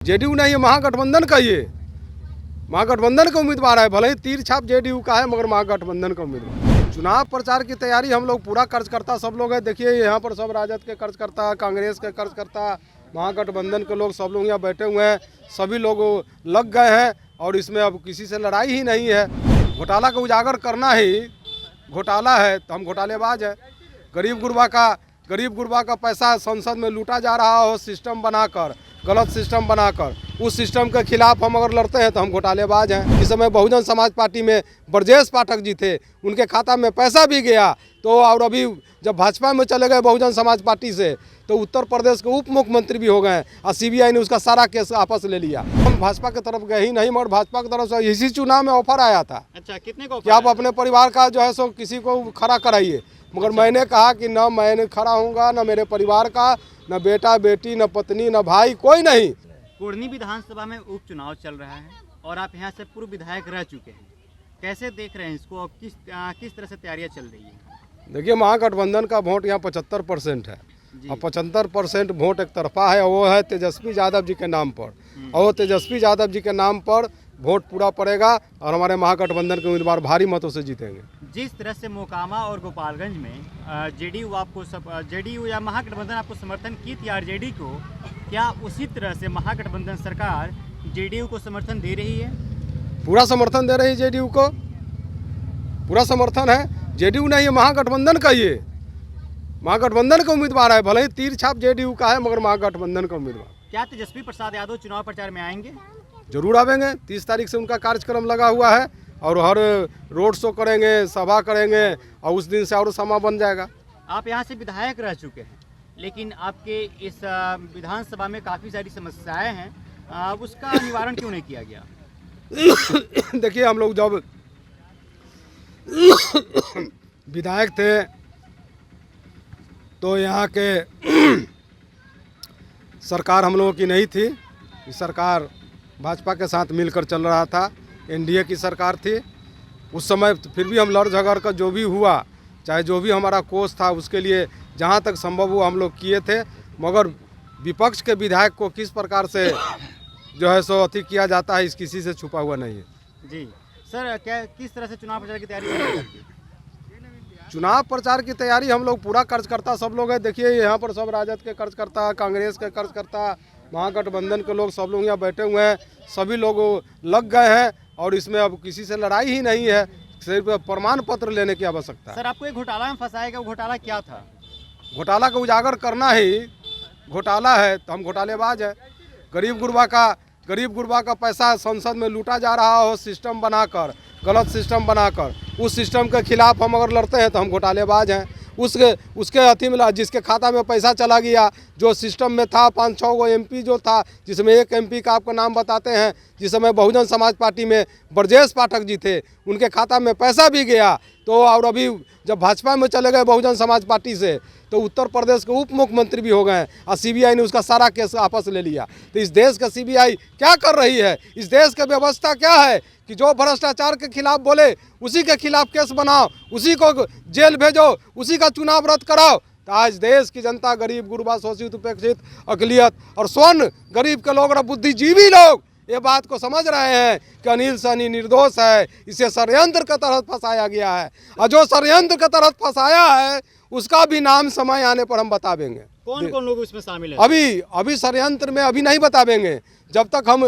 JDU नहीं है, महागठबंधन का ये महागठबंधन का उम्मीदवार है। भले ही तीर छाप जेडीयू का है मगर महागठबंधन का उम्मीदवार। चुनाव प्रचार की तैयारी हम लोग पूरा कार्यकर्ता सब लोग हैं। देखिए यहाँ पर सब राजद के कार्यकर्ता, कांग्रेस के कार्यकर्ता, महागठबंधन के लोग सब लोग यहाँ बैठे हुए हैं। सभी लोग लग गए हैं और इसमें अब किसी से लड़ाई ही नहीं है। घोटाला को उजागर करना ही घोटाला है तो हम घोटालेबाज है। गरीब गुरबा का पैसा संसद में लूटा जा रहा हो सिस्टम बनाकर, गलत सिस्टम बनाकर, उस सिस्टम के खिलाफ हम अगर लड़ते हैं तो हम घोटालेबाज हैं। इस समय बहुजन समाज पार्टी में ब्रजेश पाठक जी थे, उनके खाता में पैसा भी गया तो, और अभी जब भाजपा में चले गए बहुजन समाज पार्टी से तो उत्तर प्रदेश के उप मुख्यमंत्री भी हो गए और सीबीआई ने उसका सारा केस वापस ले लिया। हम भाजपा की तरफ गए ही नहीं मगर भाजपा की तरफ से इसी चुनाव में ऑफर आया था। अच्छा, कितने को कि आप अपने परिवार का जो है सो किसी को खड़ा कराइए, मगर मैंने कहा कि न मैंने खड़ा होऊंगा, न मेरे परिवार का, न बेटा बेटी, न पत्नी, न भाई, कोई नहीं। कुढ़नी विधानसभा में उपचुनाव चल रहा है और आप यहाँ से पूर्व विधायक रह चुके हैं, कैसे देख रहे हैं इसको? अब किस तरह से तैयारियां चल रही है? देखिए, महागठबंधन का वोट यहाँ 75% है और 75% वोट एक तरफा है। वो है तेजस्वी यादव जी के नाम पर, और तेजस्वी यादव जी के नाम पर वोट पूरा पड़ेगा और हमारे महागठबंधन के उम्मीदवार भारी मतों से जीतेंगे। जिस तरह से मोकामा और गोपालगंज में जेडीयू या महागठबंधन आपको समर्थन की थी आरजेडी को, क्या उसी तरह से महागठबंधन सरकार जेडीयू को समर्थन दे रही है? पूरा समर्थन दे रही है जेडीयू को, पूरा समर्थन है। जेडीयू नहीं है, महागठबंधन का ये महागठबंधन का उम्मीदवार है। भले ही तीर छाप जेडीयू का है मगर महागठबंधन का उम्मीदवार। क्या तेजस्वी प्रसाद यादव चुनाव प्रचार में आएंगे? जरूर आवेंगे। 30 तारीख से उनका कार्यक्रम लगा हुआ है और हर रोड शो करेंगे, सभा करेंगे और उस दिन से और समा बन जाएगा। आप यहाँ से विधायक रह चुके हैं लेकिन आपके इस विधानसभा में काफ़ी सारी समस्याएं हैं, उसका निवारण क्यों नहीं किया गया? देखिए, हम लोग जब विधायक थे तो यहाँ के सरकार हम लोगों की नहीं थी। सरकार भाजपा के साथ मिलकर चल रहा था, एनडीए की सरकार थी उस समय। फिर भी हम लड़ झगड़ कर जो भी हुआ, चाहे जो भी हमारा कोष था उसके लिए जहाँ तक संभव हुआ हम लोग किए थे। मगर विपक्ष के विधायक को किस प्रकार से जो है सो अति किया जाता है, इस किसी से छुपा हुआ नहीं है। जी सर, क्या किस तरह से चुनाव प्रचार की तैयारी? चुनाव प्रचार की तैयारी हम लोग पूरा कार्यकर्ता सब लोग हैं। देखिए यहाँ पर सब राजद के कार्यकर्ता, कांग्रेस के कार्यकर्ता, महागठबंधन के लोग सब लोग यहाँ बैठे हुए हैं। सभी लोग लग गए हैं और इसमें अब किसी से लड़ाई ही नहीं है, सिर्फ प्रमाण पत्र लेने की आवश्यकता है। सर, आपको एक घोटाला में फंसाएगा, वो घोटाला क्या था? घोटाला को उजागर करना ही घोटाला है तो हम घोटालेबाज है। गरीब गुरबा का पैसा संसद में लूटा जा रहा हो सिस्टम बनाकर, गलत सिस्टम बनाकर, उस सिस्टम के खिलाफ हम अगर लड़ते हैं तो हम घोटालेबाज हैं। उसके अथी में जिसके खाता में पैसा चला गया, जो सिस्टम में था 5-6 गो एमपी जो था, जिसमें एक एमपी का आपको नाम बताते हैं, जिस समय बहुजन समाज पार्टी में ब्रजेश पाठक जी थे, उनके खाता में पैसा भी गया तो, और अभी जब भाजपा में चले गए बहुजन समाज पार्टी से तो उत्तर प्रदेश के उप मुख्यमंत्री भी हो गए और सीबीआई ने उसका सारा केस वापस ले लिया। तो इस देश का सीबीआई क्या कर रही है? इस देश की व्यवस्था क्या है कि जो भ्रष्टाचार के खिलाफ बोले उसी के खिलाफ केस बनाओ, उसी को जेल भेजो, उसी का चुनाव रद्द कराओ। तो आज देश की जनता, गरीब गुरबा, शोषित, उपेक्षित, अकलियत और स्वर्ण गरीब के लोग और बुद्धिजीवी लोग ये बात को समझ रहे हैं कि अनिल सहनी निर्दोष है, इसे षड्यंत्र के तहत फंसाया गया है और जो षड्यंत्र के तहत फंसाया है उसका भी नाम समय आने पर हम बतावेंगे। कौन कौन लोग इसमें शामिल हैं? अभी षड्यंत्र में अभी नहीं बतावेंगे, जब तक हम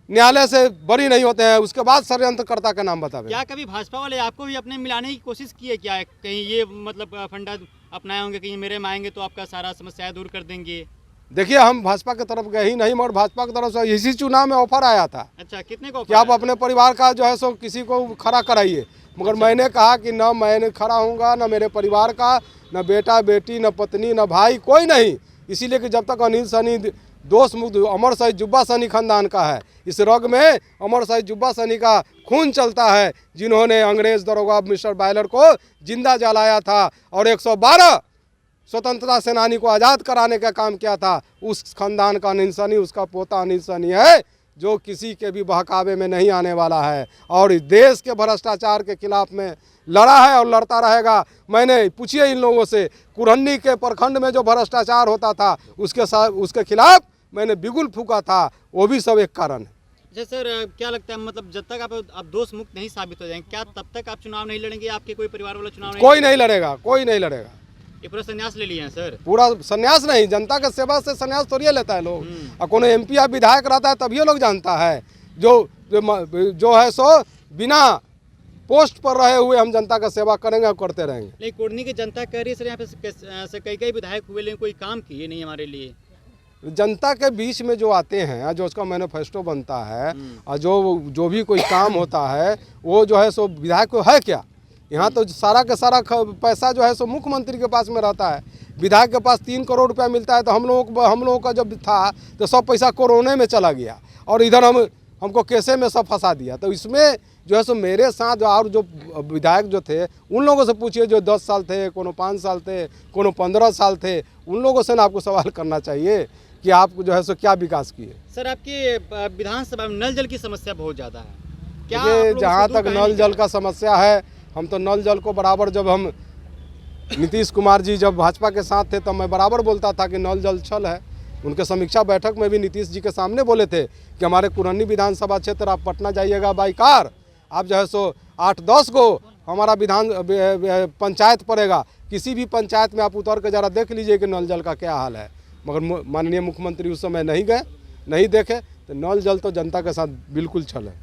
न्यायालय से बरी नहीं होते हैं उसके बाद षड्यंत्रकर्ता का नाम बतावेंगे। क्या कभी भाजपा वाले आपको भी अपने मिलाने की कोशिश की है क्या? कहीं ये मतलब फंडा अपनाए होंगे कि मेरे में आएंगे तो आपका सारा समस्याएं दूर कर देंगे? देखिए, हम भाजपा की तरफ गए ही नहीं मगर भाजपा की तरफ से इसी चुनाव में ऑफर आया था। अच्छा, कितने को? कि आप अपने परिवार का जो है सो किसी को खड़ा कराइए, मगर मैंने कहा कि न मैंने खड़ा होऊंगा, न मेरे परिवार का, न बेटा बेटी, न पत्नी, न भाई, कोई नहीं। इसीलिए कि जब तक अनिल सहनी दोष मुक्त अमर शहीद जुब्बा सहनी खानदान का है, इस रग में अमर शहीद जुब्बा सहनी का खून चलता है, जिन्होंने अंग्रेज दरोगा मिस्टर बायलर को जिंदा जलाया था और 112 स्वतंत्रता सेनानी को आज़ाद कराने का काम किया था। उस खानदान का अनिल सहनी, उसका पोता अनिल सहनी है जो किसी के भी बहकावे में नहीं आने वाला है और इस देश के भ्रष्टाचार के खिलाफ में लड़ा है और लड़ता रहेगा। मैंने पूछिए इन लोगों से, कुरहनी के प्रखंड में जो भ्रष्टाचार होता था उसके खिलाफ मैंने बिगुल फूका था, वो भी सब एक कारण है। अच्छा सर, क्या लगता है मतलब जब तक आप दोष मुक्त नहीं साबित हो जाएंगे, क्या तब तक आप चुनाव नहीं लड़ेंगे? आपके कोई परिवार वाला चुनाव नहीं कोई नहीं लड़ेगा, कोई नहीं लड़ेगा। ये पूरा संन्यास ले लिए हैं सर? पूरा संन्यास नहीं, जनता के सेवा से संन्यास थोड़ी लेता है लोग। और कोनो MP या विधायक रहता है तभी लोग जानता है। जो है सो बिना पोस्ट पर रहे हुए हम जनता का सेवा करेंगे और करते रहेंगे। नहीं, कोटनी की जनता कह रही है सर यहाँ पे कई विधायक हुए लेकिन कोई काम किए नहीं हमारे लिए। जनता के बीच में जो आते हैं, जो उसका मैनिफेस्टो बनता है और जो भी कोई काम होता है वो जो है सो विधायक को है क्या। यहाँ तो सारा का सारा पैसा जो है सो मुख्यमंत्री के पास में रहता है। विधायक के पास 3 करोड़ रुपया मिलता है, तो हम लोगों का जब था तो सब पैसा कोरोना में चला गया और इधर हमको कैसे में सब फंसा दिया। तो इसमें जो है सो मेरे साथ और जो विधायक जो थे उन लोगों से पूछिए, जो 10 साल थे, कोनो 5 साल थे, कोनो 15 साल थे, उन लोगों से ना आपको सवाल करना चाहिए कि आप जो है सो क्या विकास किए। सर, आपके विधानसभा में नल जल की समस्या बहुत ज़्यादा है, क्या ये जहाँ तक नल जल का समस्या है, हम तो नल जल को बराबर, जब हम नीतीश कुमार जी जब भाजपा के साथ थे तब मैं बराबर बोलता था कि नल जल छल है। उनके समीक्षा बैठक में भी नीतीश जी के सामने बोले थे कि हमारे कुरहनी विधानसभा क्षेत्र आप पटना जाइएगा बाई कार, आप जो है सो 8-10 को हमारा पंचायत पड़ेगा, किसी भी पंचायत में आप उतर के ज़रा देख लीजिए कि नल जल का क्या हाल है। मगर माननीय मुख्यमंत्री उस समय नहीं गए, नहीं देखे। तो नल जल तो जनता के साथ बिल्कुल छल है।